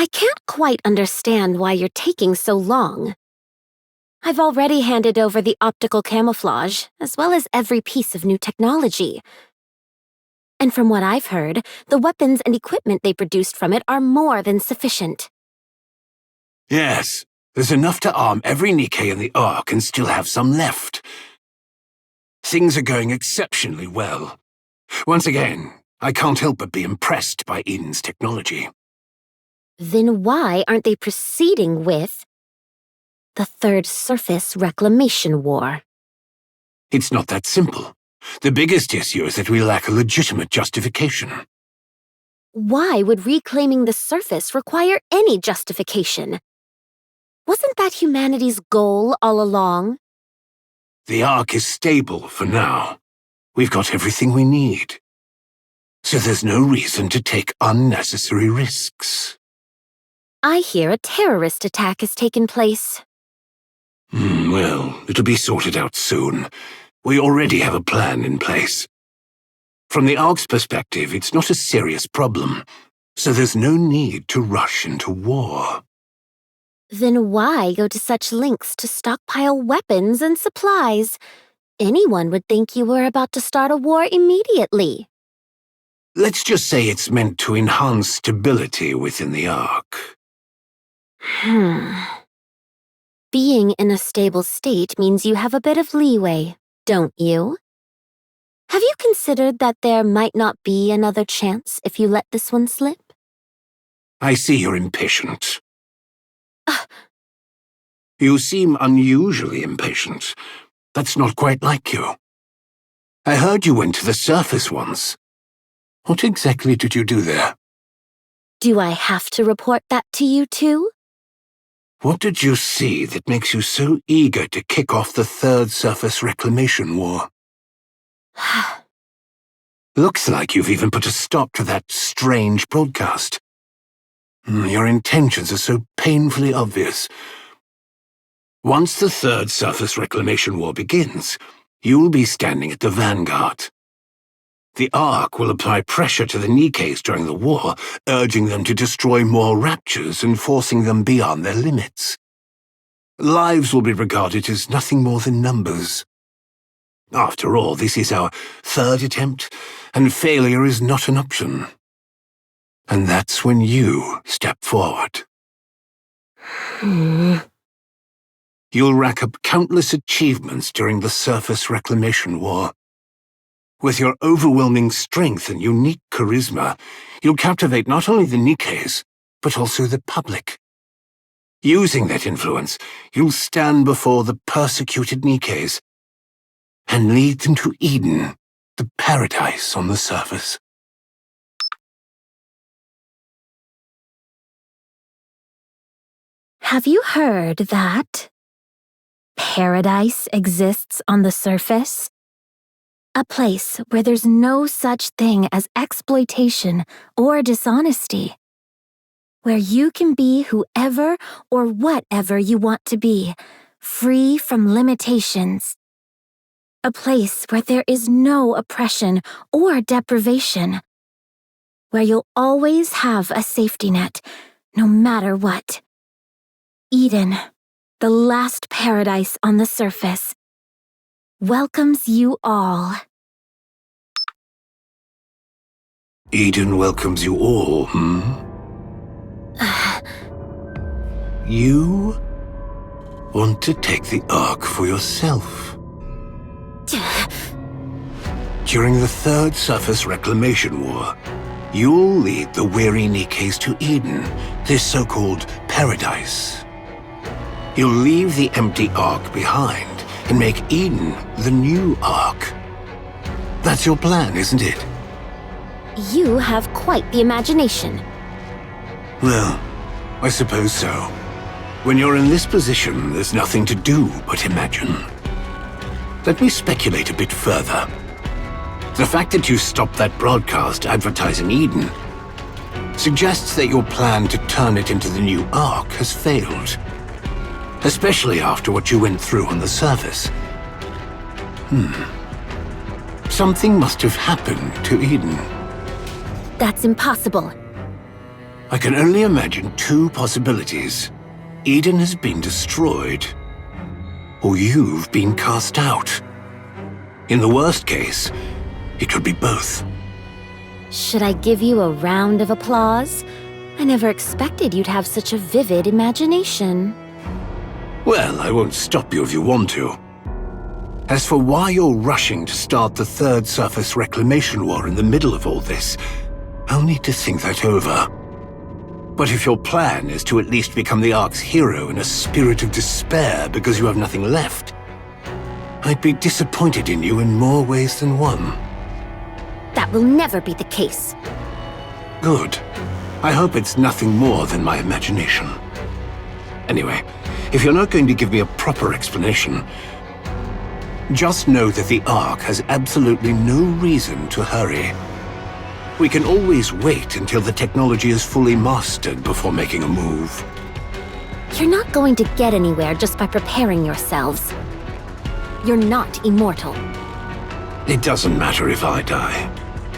I can't quite understand why you're taking so long. I've already handed over the optical camouflage, as well as every piece of new technology. And from what I've heard, the weapons and equipment they produced from it are more than sufficient. Yes, there's enough to arm every NIKKE in the Ark and still have some left. Things are going exceptionally well. Once again, I can't help but be impressed by Eden's technology. Then why aren't they proceeding with the Third Surface Reclamation War? It's not that simple. The biggest issue is that we lack a legitimate justification. Why would reclaiming the surface require any justification? Wasn't that humanity's goal all along? The Ark is stable for now. We've got everything we need. So there's no reason to take unnecessary risks. I hear a terrorist attack has taken place. Well, it'll be sorted out soon. We already have a plan in place. From the Ark's perspective, it's not a serious problem, so there's no need to rush into war. Then why go to such lengths to stockpile weapons and supplies? Anyone would think you were about to start a war immediately. Let's just say it's meant to enhance stability within the Ark. Being in a stable state means you have a bit of leeway, don't you? Have you considered that there might not be another chance if you let this one slip? I see you're impatient. You seem unusually impatient. That's not quite like you. I heard you went to the surface once. What exactly did you do there? Do I have to report that to you too? What did you see that makes you so eager to kick off the Third Surface Reclamation War? Looks like you've even put a stop to that strange broadcast. Your intentions are so painfully obvious. Once the Third Surface Reclamation War begins, you'll be standing at the vanguard. The Ark will apply pressure to the NIKKEs during the war, urging them to destroy more Raptures and forcing them beyond their limits. Lives will be regarded as nothing more than numbers. After all, this is our third attempt, and failure is not an option. And that's when you step forward. You'll rack up countless achievements during the Surface Reclamation War. With your overwhelming strength and unique charisma, you'll captivate not only the NIKKEs, but also the public. Using that influence, you'll stand before the persecuted NIKKEs and lead them to Eden, the paradise on the surface. Have you heard that paradise exists on the surface? A place where there's no such thing as exploitation or dishonesty. Where you can be whoever or whatever you want to be, free from limitations. A place where there is no oppression or deprivation. Where you'll always have a safety net, no matter what. Eden, the last paradise on the surface, welcomes you all. Eden welcomes you all, You want to take the Ark for yourself. During the Third Surface Reclamation War, you'll lead the weary NIKKEs to Eden, this so-called paradise. You'll leave the empty Ark behind and make Eden the new Ark. That's your plan, isn't it? You have quite the imagination. Well, I suppose so. When you're in this position, there's nothing to do but imagine. Let me speculate a bit further. The fact that you stopped that broadcast advertising Eden suggests that your plan to turn it into the new Ark has failed. Especially after what you went through on the surface. Something must have happened to Eden. That's impossible. I can only imagine two possibilities. Eden has been destroyed, or you've been cast out. In the worst case, it could be both. Should I give you a round of applause? I never expected you'd have such a vivid imagination. Well, I won't stop you if you want to. As for why you're rushing to start the Third Surface Reclamation War in the middle of all this, I'll need to think that over. But if your plan is to at least become the Ark's hero in a spirit of despair because you have nothing left, I'd be disappointed in you in more ways than one. That will never be the case. Good. I hope it's nothing more than my imagination. Anyway, if you're not going to give me a proper explanation, just know that the Ark has absolutely no reason to hurry. We can always wait until the technology is fully mastered before making a move. You're not going to get anywhere just by preparing yourselves. You're not immortal. It doesn't matter if I die.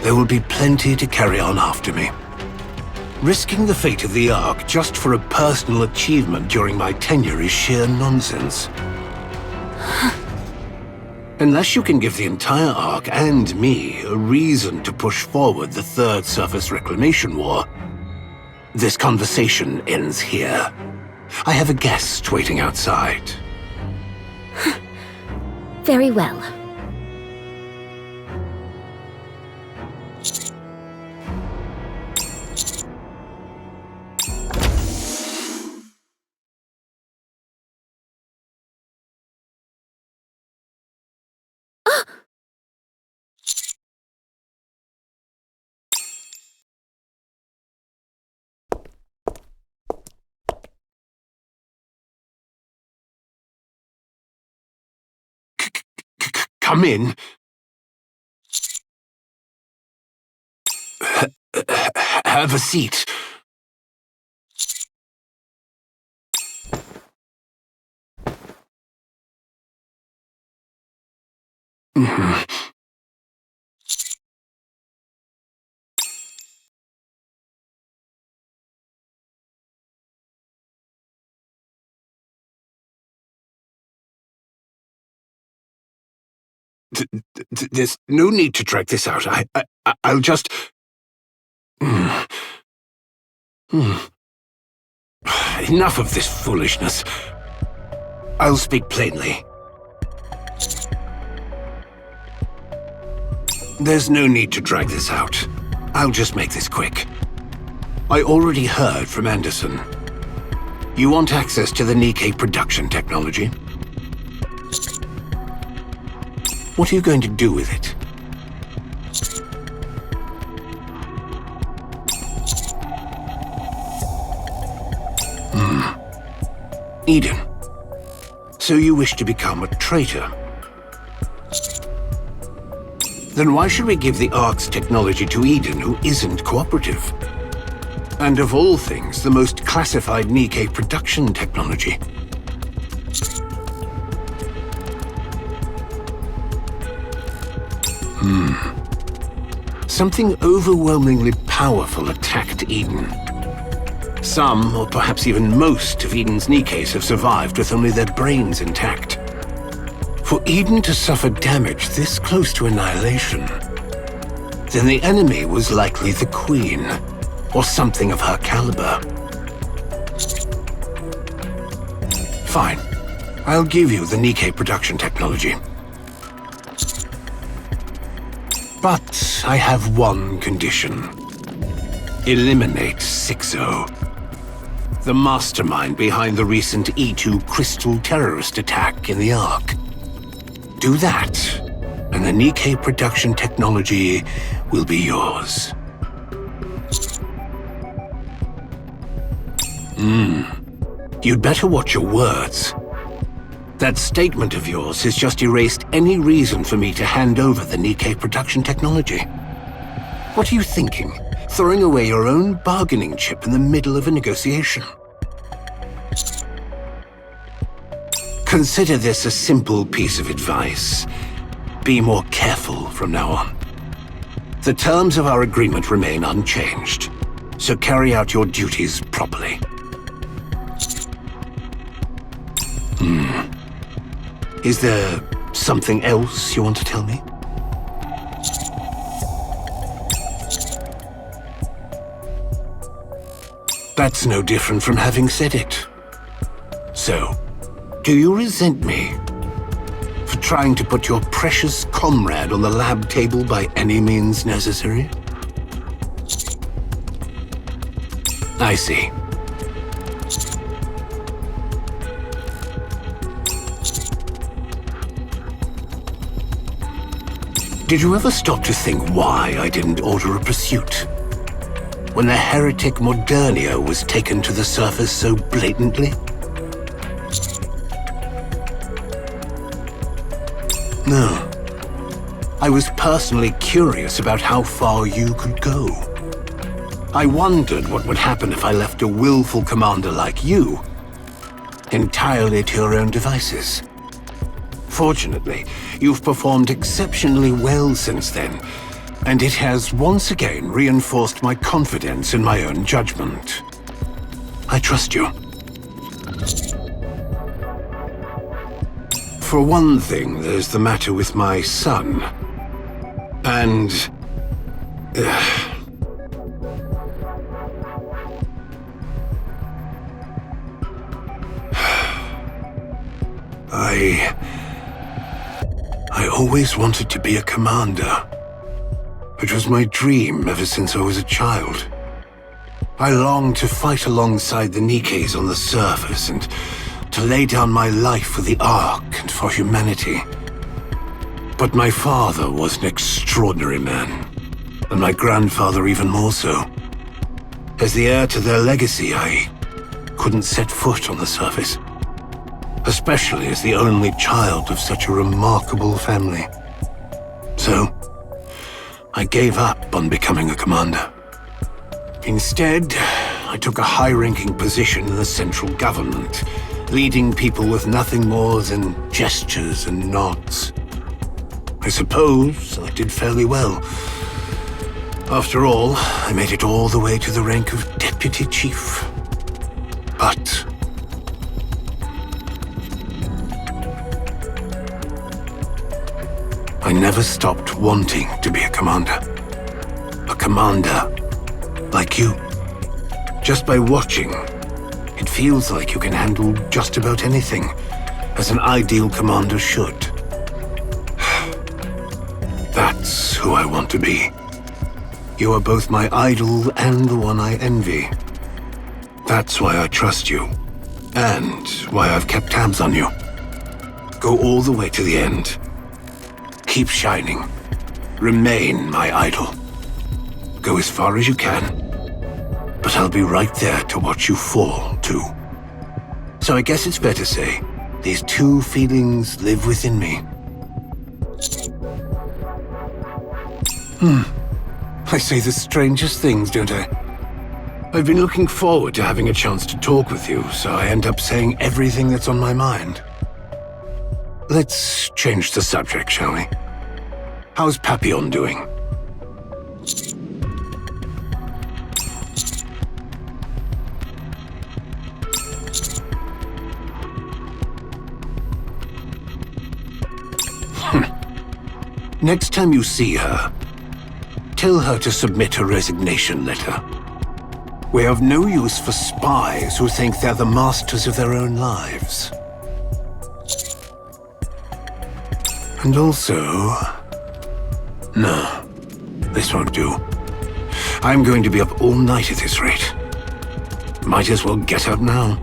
There will be plenty to carry on after me. Risking the fate of the Ark just for a personal achievement during my tenure is sheer nonsense. Unless you can give the entire Ark and me a reason to push forward the Third Surface Reclamation War, this conversation ends here. I have a guest waiting outside. Very well. Come in. Have a seat. There's no need to drag this out. I'll just... Enough of this foolishness. I'll speak plainly. There's no need to drag this out. I'll just make this quick. I already heard from Anderson. You want access to the NIKKE production technology? What are you going to do with it? Eden. So you wish to become a traitor? Then why should we give the Ark's technology to Eden, who isn't cooperative? And of all things, the most classified NIKKE production technology. Something overwhelmingly powerful attacked Eden. Some, or perhaps even most, of Eden's NIKKEs have survived with only their brains intact. For Eden to suffer damage this close to annihilation, then the enemy was likely the Queen, or something of her caliber. Fine. I'll give you the NIKKE production technology. But I have one condition. Eliminate 6-0. The mastermind behind the recent E2 crystal terrorist attack in the Ark. Do that, and the NIKKE production technology will be yours. You'd better watch your words. That statement of yours has just erased any reason for me to hand over the NIKKE production technology. What are you thinking? Throwing away your own bargaining chip in the middle of a negotiation? Consider this a simple piece of advice. Be more careful from now on. The terms of our agreement remain unchanged. so carry out your duties properly. Is there something else you want to tell me? That's no different from having said it. So, do you resent me for trying to put your precious comrade on the lab table by any means necessary? I see. Did you ever stop to think why I didn't order a pursuit? When the heretic Modernio was taken to the surface so blatantly? No. I was personally curious about how far you could go. I wondered what would happen if I left a willful commander like you entirely to your own devices. Fortunately, you've performed exceptionally well since then, and it has once again reinforced my confidence in my own judgment. I trust you. For one thing, there's the matter with my son. And... I always wanted to be a commander. It was my dream ever since I was a child. I longed to fight alongside the NIKKEs on the surface and to lay down my life for the Ark and for humanity. But my father was an extraordinary man, and my grandfather even more so. As the heir to their legacy, I couldn't set foot on the surface, especially as the only child of such a remarkable family. So, I gave up on becoming a commander. Instead, I took a high-ranking position in the central government, leading people with nothing more than gestures and nods. I suppose I did fairly well. After all, I made it all the way to the rank of deputy chief. But I never stopped wanting to be a commander. A commander like you. Just by watching, it feels like you can handle just about anything, as an ideal commander should. That's who I want to be. You are both my idol and the one I envy. That's why I trust you, and why I've kept tabs on you. Go all the way to the end. Keep shining. Remain my idol. Go as far as you can, but I'll be right there to watch you fall, too. So I guess it's fair to say, these two feelings live within me. I say the strangest things, don't I? I've been looking forward to having a chance to talk with you, so I end up saying everything that's on my mind. Let's change the subject, shall we? How's Papillon doing? Next time you see her, tell her to submit a resignation letter. We have no use for spies who think they're the masters of their own lives. And also... no, this won't do. I'm going to be up all night at this rate. Might as well get up now.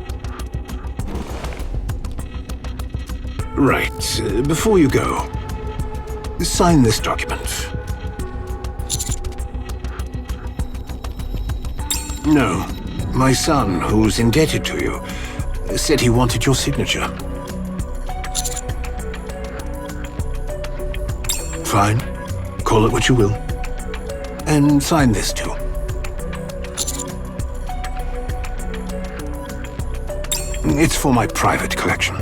Right, before you go, sign this document. No, my son, who's indebted to you, said he wanted your signature. Fine, call it what you will. And sign this too. It's for my private collection.